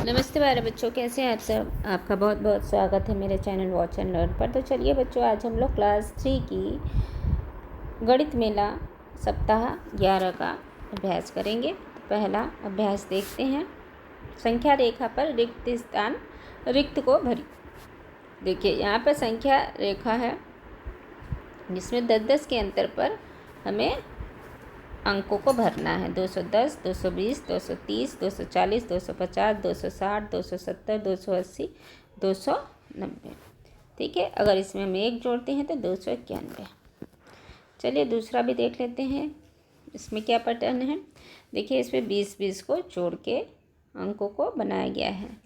नमस्ते प्यारे बच्चों, कैसे हैं आप सब। आपका बहुत बहुत स्वागत है मेरे चैनल वॉच एंड लर्न पर। तो चलिए बच्चों, आज हम लोग क्लास 3 की गणित मेला सप्ताह 11 का अभ्यास करेंगे। तो पहला अभ्यास देखते हैं। संख्या रेखा पर रिक्त को भरी। देखिए यहाँ पर संख्या रेखा है जिसमें 10-10 के अंतर पर हमें अंकों को भरना है। 210, 220, 230, 240, 250, 260, 270, 280, 290। ठीक है, अगर इसमें हम 1 जोड़ते हैं तो 291। चलिए दूसरा भी देख लेते हैं, इसमें क्या पैटर्न है। देखिए इसमें 20-20 को जोड़ के अंकों को बनाया गया है।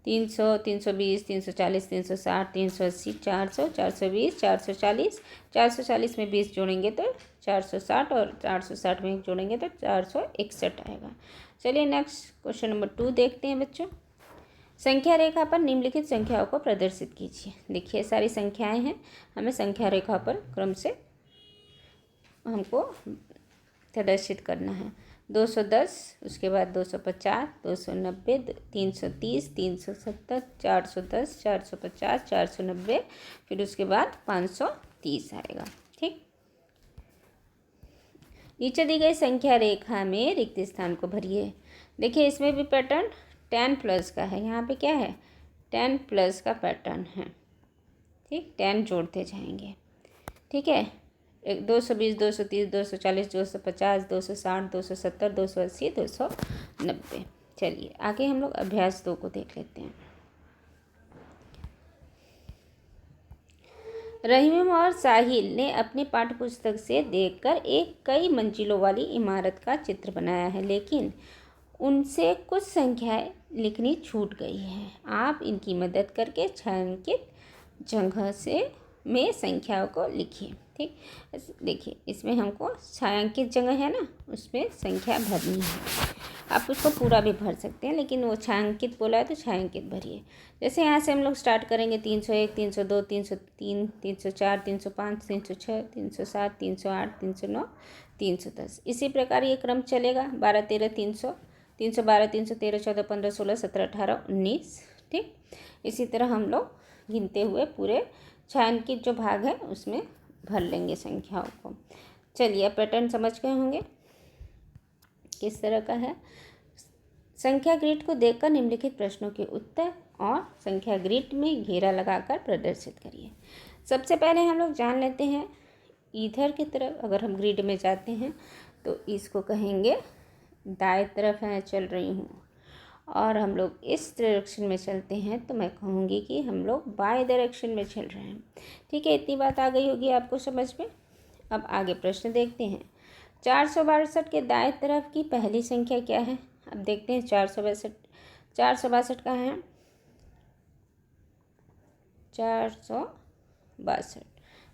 300, 320, 340, 360, 380, 400, 420, 440। 440 में 20 जोड़ेंगे तो 460 और 460 में 1 जोड़ेंगे तो 461 आएगा। चलिए नेक्स्ट क्वेश्चन नंबर 2 देखते हैं बच्चों। संख्या रेखा पर निम्नलिखित संख्याओं को प्रदर्शित कीजिए। देखिए सारी संख्याएं हैं, हमें संख्या रेखा पर क्रम से हमको प्रदर्शित करना है। 210, उसके बाद 250, 290, 330, 370, 410, 450, 490, फिर उसके बाद 530 आएगा। ठीक, नीचे दी गई संख्या रेखा में रिक्त स्थान को भरिए। देखिए इसमें भी पैटर्न 10 प्लस का है। यहाँ पे क्या है, 10 प्लस का पैटर्न है। ठीक, 10 जोड़ते जाएंगे। ठीक है, 220, 230, 240, 250, 260, 270, 280, 290। चलिए आगे हम लोग अभ्यास 2 को देख लेते हैं। रहीम और साहिल ने अपनी पाठ्यपुस्तक से देखकर एक कई मंजिलों वाली इमारत का चित्र बनाया है, लेकिन उनसे कुछ संख्याएं लिखनी छूट गई हैं। आप इनकी मदद करके छायांकित जगह से में संख्याओं को लिखिए। ठीक, देखिए इसमें हमको छायांकित जगह है ना, उसमें संख्या भरनी है। आप उसको पूरा भी भर सकते हैं, लेकिन वो छायांकित बोला है तो छायांकित भरिए। जैसे यहाँ से हम लोग स्टार्ट करेंगे 301, 302, 303, 304, 305, 306, 307, 308, 309, 310। इसी प्रकार ये क्रम चलेगा। 12, 13, 300, 312, 313, 14, 15, 16, 17, 18, 19। ठीक, इसी तरह हम लोग गिनते हुए पूरे छायांकित जो भाग है उसमें भर लेंगे संख्याओं को। चलिए पैटर्न समझ गए होंगे किस तरह का है। संख्या ग्रिड को देखकर निम्नलिखित प्रश्नों के उत्तर और संख्या ग्रिड में घेरा लगाकर प्रदर्शित करिए। सबसे पहले हम लोग जान लेते हैं इधर की तरफ अगर हम ग्रिड में जाते हैं तो इसको कहेंगे दाएं तरफ है चल रही हूँ, और हम लोग इस डायरेक्शन में चलते हैं तो मैं कहूँगी कि हम लोग बाएं डायरेक्शन में चल रहे हैं। ठीक है, इतनी बात आ गई होगी आपको समझ में। अब आगे प्रश्न देखते हैं। 462 के दाएं तरफ की पहली संख्या क्या है। अब देखते हैं 462 कहाँ है। 462,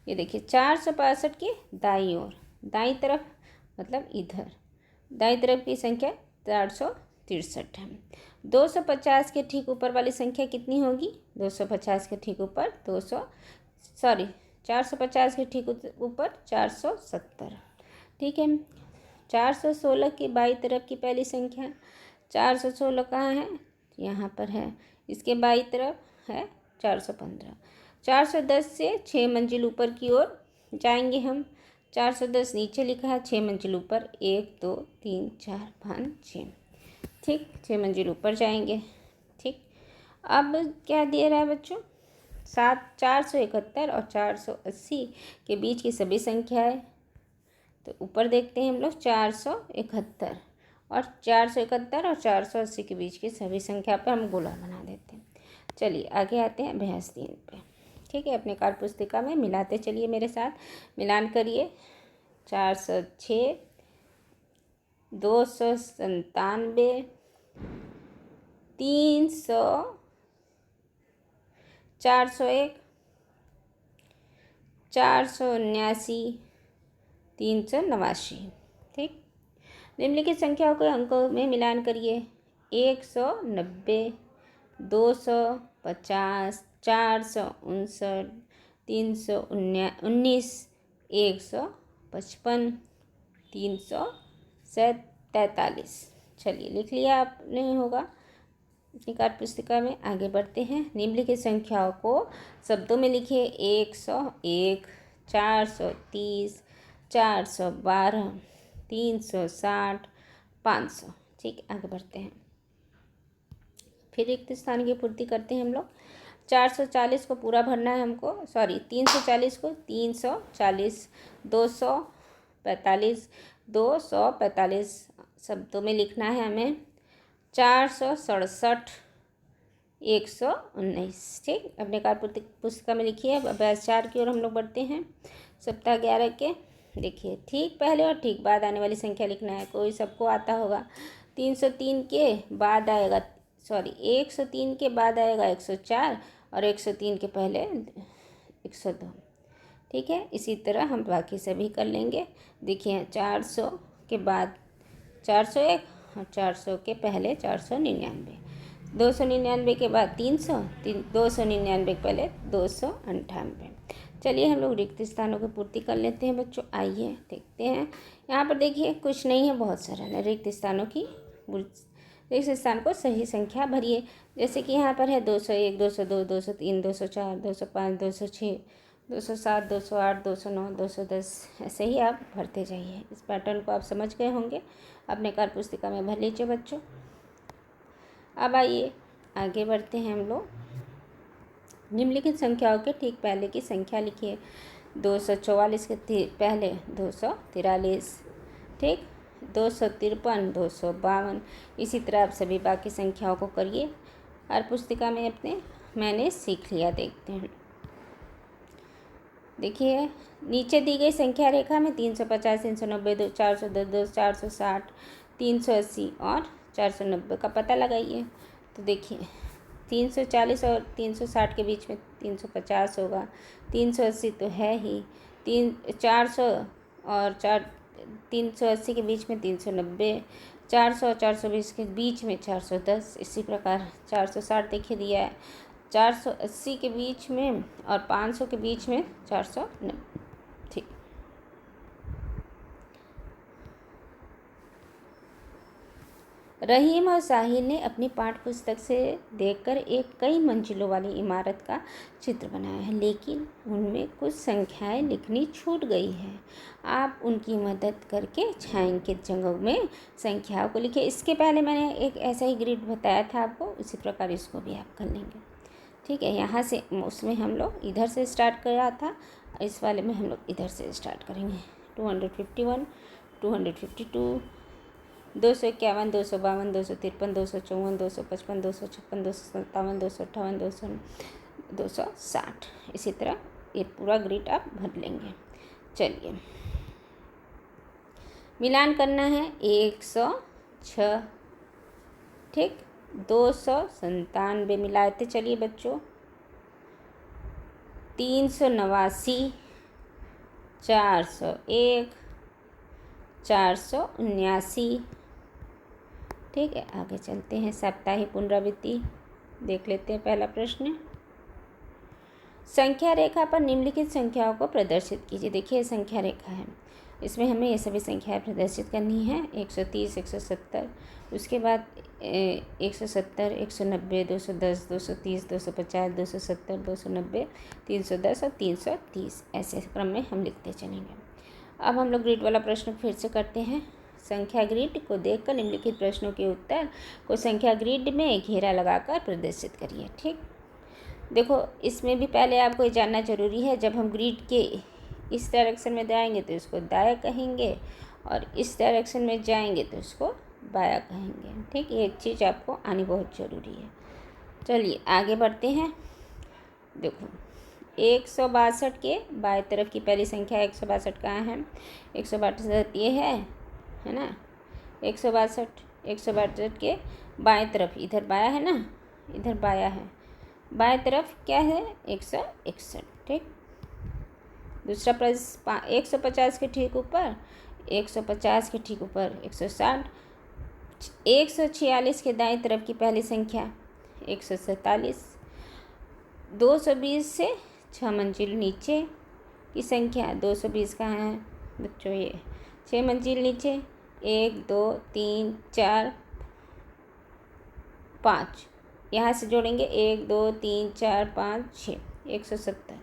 ये देखिए 462 की दाईं ओर, दाईं तरफ मतलब इधर दाईं तरफ की संख्या 463 है। 250 के ठीक ऊपर वाली संख्या कितनी होगी। 250 के ठीक ऊपर 450 के ठीक ऊपर 470। ठीक है, 416 की बाईं तरफ की पहली संख्या 416 कहाँ है, यहाँ पर है। इसके बाईं तरफ है 415। 410 से 6 मंजिल ऊपर की ओर जाएंगे हम। 410 नीचे लिखा है, 6 मंजिल ऊपर 1 2 3 4 5 6। ठीक, 6 मंजिल ऊपर जाएंगे। ठीक, अब क्या दे रहा है बच्चों, 471 और 480 के बीच की सभी संख्याएं। तो ऊपर देखते हैं हम लोग 471 और 480 के बीच की सभी संख्या पर हम गोला बना देते हैं। चलिए आगे आते हैं अभ्यास 3 पे। ठीक है, अपने कार्य पुस्तिका में मिलाते चलिए, मेरे साथ मिलान करिए। 406, 297, 300, 401, 479, 389। ठीक, निम्नलिखित संख्याओं के अंकों में मिलान करिए। 190, 250, 459, 319, 155, 343। चलिए लिख लिया आपने होगा। अपनी कार्य पुस्तिका में आगे बढ़ते हैं। निम्नलिखित संख्याओं को शब्दों में लिखिए। 101, 430, 412, 360, 500। ठीक है, आगे बढ़ते हैं। फिर रिक्त स्थान की पूर्ति करते हैं हम लोग। 440 को पूरा भरना है हमको, 340 को 340, 245, 245 शब्दों में लिखना है हमें। 467, 119। ठीक, अपने कार्य पुस्तिका में लिखिए। अब अभ्यास 4 की ओर हम लोग बढ़ते हैं। सप्ताह 11 के देखिए, ठीक पहले और ठीक बाद आने वाली संख्या लिखना है। कोई सबको आता होगा। 303 के बाद आएगा 103 के बाद आएगा 104 और 103 के पहले 102। ठीक है, इसी तरह हम बाकी सभी कर लेंगे। देखिए, 400 के बाद 401 और 400 के पहले 499, 299 के बाद 300, 299 के पहले 298। चलिए हम लोग रिक्त स्थानों की पूर्ति कर लेते हैं बच्चों। आइए देखते हैं। यहाँ पर देखिए, कुछ नहीं है, बहुत सरल है। रिक्त स्थानों की रिक्त स्थान को सही संख्या भरिए। जैसे कि यहाँ पर है 201, 202, 203, 204, 205, 206, 207, 208, 209, 210। ऐसे ही आप भरते जाइए। इस पैटर्न को आप समझ गए होंगे, अपने कार्य पुस्तिका में भर लीजिए बच्चों। अब आइए आगे बढ़ते हैं हम लोग। निम्नलिखित संख्याओं के ठीक पहले की संख्या लिखिए। 244 के पहले 243। ठीक, 253, 252। इसी तरह आप सभी बाकी संख्याओं को करिए। हर पुस्तिका में अपने मैंने सीख लिया। देखते हैं, देखिए नीचे दी गई संख्या रेखा में 350, 390, 410, 460, 380 और 490 का पता लगाइए। तो देखिए, 340 और 360 के बीच में 350 होगा। 380 तो है ही। 400 और 380 के बीच में 390, 400 और 420 के बीच में 410। इसी प्रकार 460 देखिए दिया है। 480 के बीच में और 500 के बीच में 490। ठीक, रहीम और साहिल ने अपनी पाठ्य पुस्तक से देखकर एक कई मंजिलों वाली इमारत का चित्र बनाया है, लेकिन उनमें कुछ संख्याएं लिखनी छूट गई है। आप उनकी मदद करके छायांकित जगहों में संख्याओं को लिखिए। इसके पहले मैंने एक ऐसा ही ग्रिड बताया था आपको, उसी प्रकार इसको भी आप कर लेंगे। ठीक है, यहाँ से उसमें हम लोग इधर से स्टार्ट कर रहा था, इस वाले में हम लोग इधर से स्टार्ट करेंगे। 251, 252, 251, 252, 253, 254, 255, 256, 257, 258, 260। इसी तरह ये पूरा ग्रिड आप भर लेंगे। चलिए मिलान करना है। 106। ठीक, 297 मिलाए थे। चलिए बच्चों, 389, 401, 479। ठीक है, आगे चलते हैं। साप्ताहिक पुनरावृत्ति देख लेते हैं। पहला प्रश्न, संख्या रेखा पर निम्नलिखित संख्याओं को प्रदर्शित कीजिए। देखिए संख्या रेखा है, इसमें हमें ये सभी संख्याएं प्रदर्शित करनी है। 130, 170, उसके बाद 170, 190, 210, 230, 250, 270, 290, 310 और 330। ऐसे क्रम में हम लिखते चलेंगे। अब हम लोग ग्रिड वाला प्रश्न फिर से करते हैं। संख्या ग्रिड को देखकर निम्नलिखित प्रश्नों के उत्तर को संख्या ग्रिड में घेरा लगाकर प्रदर्शित करिए। ठीक, देखो इसमें भी पहले आपको ये जानना जरूरी है, जब हम ग्रिड के इस डायरेक्शन में जाएंगे तो इसको दाया कहेंगे और इस डायरेक्शन में जाएंगे तो इसको बाया कहेंगे। ठीक, ये एक चीज़ आपको आनी बहुत ज़रूरी है। चलिए आगे बढ़ते हैं। देखो 162 के बाएं तरफ की पहली संख्या 162 कहाँ है? 162 ये है ना। 162 के बाएं तरफ, इधर बाया है ना, इधर बाया है, बाएं तरफ क्या है? 161। ठीक, दूसरा प्रश्न 150 के ठीक ऊपर, 150 के ठीक ऊपर 160, 146 के दाएं तरफ की पहली संख्या 147, 220 से 6 मंजिल नीचे की संख्या 220 कहाँ है बच्चों? ये 6 मंजिल नीचे, 1 2 3 4 5 यहाँ से जोड़ेंगे 1 2 3 4 5 6, 170।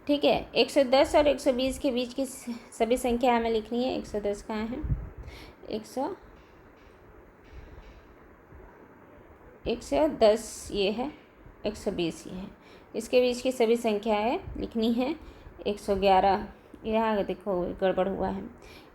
ठीक है, 110 और 120 के बीच की सभी संख्या हमें लिखनी है। 110 कहाँ है? 110 ये है, 120 ये है। इसके बीच की सभी संख्याएं लिखनी है। 111 यहाँ देखो गड़बड़ हुआ है।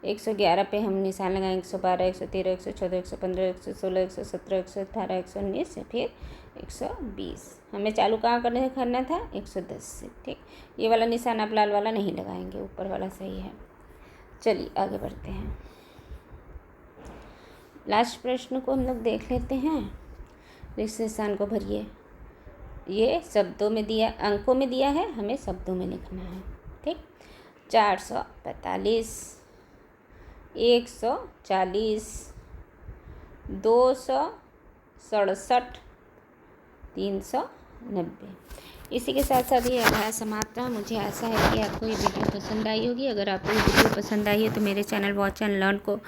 111 पे हम निशान लगाएंगे। 112 113 114 115 116 117 118 119 फिर 120। हमें चालू कहाँ करना था? 110 से। ठीक, ये वाला निशान आप लाल वाला नहीं लगाएंगे, ऊपर वाला सही है। चलिए आगे बढ़ते हैं। लास्ट प्रश्न को हम लोग देख लेते हैं। रिक्त स्थान को भरिए। ये शब्दों में दिया, अंकों में दिया है, हमें शब्दों में लिखना है। ठीक, 445, 140, 267, 390। इसी के साथ साथ ये अभ्यास समाप्त हुआ। मुझे आशा है कि आपको ये वीडियो पसंद आई होगी। अगर आपको ये वीडियो पसंद आई है तो मेरे चैनल वॉच एंड लर्न को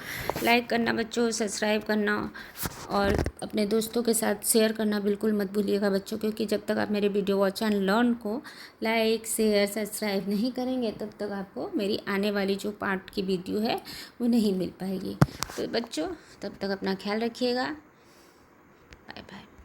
लाइक करना बच्चों, सब्सक्राइब करना और अपने दोस्तों के साथ शेयर करना बिल्कुल मत भूलिएगा बच्चों, क्योंकि जब तक आप मेरे वीडियो वॉच एंड लर्न को लाइक शेयर सब्सक्राइब नहीं करेंगे तब तक आपको मेरी आने वाली जो पार्ट की वीडियो है वो नहीं मिल पाएगी। तो बच्चों तब तक अपना ख्याल रखिएगा। Bye bye.